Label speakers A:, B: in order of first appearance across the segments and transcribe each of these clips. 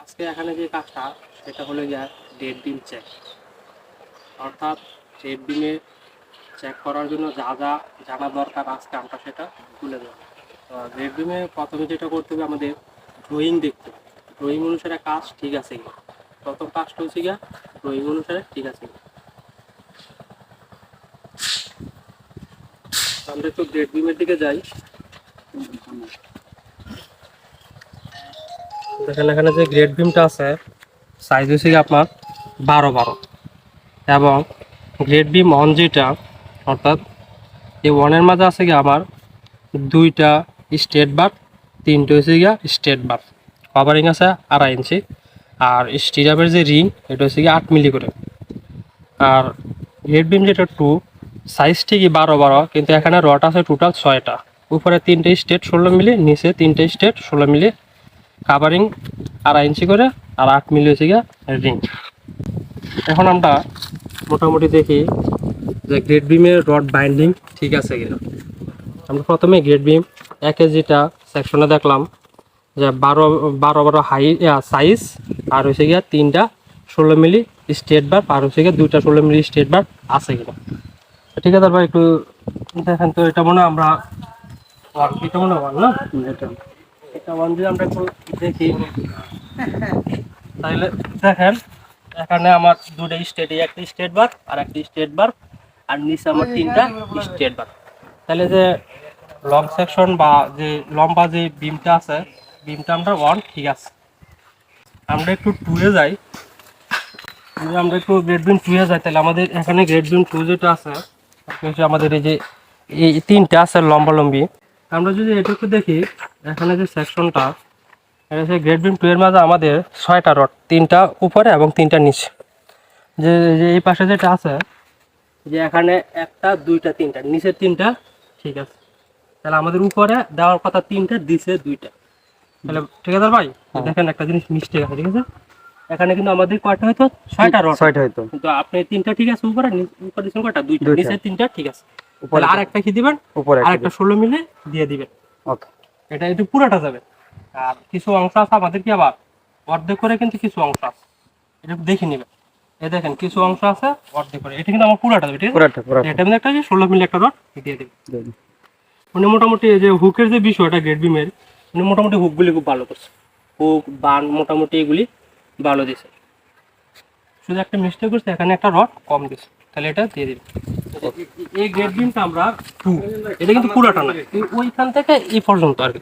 A: আজকে এখানে যে কাজটা সেটা হলো গিয়া ডেড বিম চেক, অর্থাৎ ডেড বিমে চেক করার জন্য যা যা জানা দরকার আজকে আমরা সেটা তুলে দেবো। তো ডেড বিমে প্রথমে যেটা করতে হবে আমাদের ড্রয়িং দেখতে হবে, ড্রয়িং অনুসারে কাজ ঠিক আছে কিনা। প্রথম কাজটা হচ্ছে গিয়া ড্রয়িং অনুসারে ঠিক আছে কিনা। আমরা একটু ডেড বিমের দিকে যাই। দেখেন এখানে যে গ্রেড বিমটা আছে সাইজ হচ্ছে কি আপনার 12-12 এবং গ্রেড বিম অন যেটা অর্থাৎ এই ওয়ানের মাঝে আছে কি আমার দুইটা স্ট্রেট বার, তিনটে হচ্ছে গিয়া স্ট্রেট বার, কভারিং আছে 2.5 ইঞ্চি, আর স্টিরাপের যে রিং এটা হচ্ছে গিয়ে 8 মিলি করে। আর গ্রেড বিম যেটা 2 সাইজ ঠিকই 12-12 কিন্তু এখানে রড আছে টোটাল 6টা, উপরে 3টে স্ট্রেট 16 মিলি, নিচে 3টে স্ট্রেট 16 মিলি, কাভারিং 2.5 ইঞ্চি করে, আর 8 মিলি হচ্ছে গিয়া রিং। এখন আমরা মোটামুটি দেখি যে গ্রেড বিমের রড বাইন্ডিং ঠিক আছে কিনা। আমরা প্রথমে গ্রেড বিম 1 কেজিটা সেকশনে দেখলাম যে 12-12 হাই সাইজ, আর হচ্ছে গিয়া 3টা 16 মিলি স্ট্রেট বার, আর হচ্ছে গিয়া 2টা 16 মিলি স্ট্রেট বার আছে কিনা। ঠিক আছে ভাই, একটু দেখেন তো। এটা মনে হয় আমরা এটা মনে হয় না, এটা ওয়ান দিয়ে আমরা একটু দেখি। তাহলে দেখেন এখানে আমার 2টা স্ট্রেট, একটা স্ট্রেট বার আর একটা স্ট্রেট বার, আর নিচে আমার 3টা স্ট্রেট বার। তাহলে যে লং সেকশন বা যে লম্বা যে বিমটা আছে, বিমটা আমরা 1 ঠিক আছে। আমরা একটু 2 এ যাই। যদি আমরা একটু গ্রেড বিম 2 এ যাই তাহলে আমাদের এখানে গ্রেড বিম 2 যেটা আছে আমাদের এই যে এই 3টা আছে লম্বা লম্বি। আমরা যদি এটা একটু দেখি এখানে যে সেকশনটা, এটা হচ্ছে গ্রেড বিম 2 এর মাঝে আমাদের 6টা রড, 3টা উপরে এবং 3টা নিচে। যে যে এই পাশে যেটা আছে যে এখানে 1টা 2টা 3টা, নিচের 3টা ঠিক আছে। তাহলে আমাদের উপরে দেওয়ার কথা 3টা, দিছে 2টা। তাহলে ঠিক আছে ভাই, দেখেন একটা জিনিস মিস্টেক আছে, ঠিক আছে। এখানে কিন্তু আমাদের কয়টা হয়তো 6টা রড, 6টা হয়তো, কিন্তু আপনি 3টা ঠিক আছে উপরে, উপরে দিছেন কয়টা 2টা, নিচে 3টা ঠিক আছে। উপরে আরেকটা কি দিবেন, উপরে আরেকটা 16 মিলি দিয়ে দিবেন। ওকে, এটা একটু পুরাটা যাবে। আর কিছু অংশ আছে আমাদের কি আবার অর্ধেক করে, কিন্তু কিছু অংশ আছে এটা দেখে নেবেন। এই দেখেন কিছু অংশ আছে অর্ধেক করে, এটা কিন্তু আমার পুরাটা যাবে, ঠিক আছে। পুরাটা এটা মধ্যে একটা 16 মিলি একটা রড দিয়ে দিবেন। উনি মোটামুটি যে হুকের যে বিষয়টা গ্রেড বিমের, উনি মোটামুটি হুকগুলি খুব ভালো করছে, হুক বান মোটামুটি এগুলি ভালো দিছে। শুধু একটা মিস্টেক করছে, এখানে একটা রড কম দিছে, তাহলে এটা দিয়ে দিবেন। এই গ্রেড বিমটা আমরা 2, এটা কিন্তু পুরাটা না, ওইখান থেকে এই পর্যন্ত আর কি।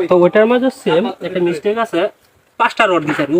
A: তো ওইটার মাঝে সেম একটা মিস্টেক আছে, 5টা রড দিছে আর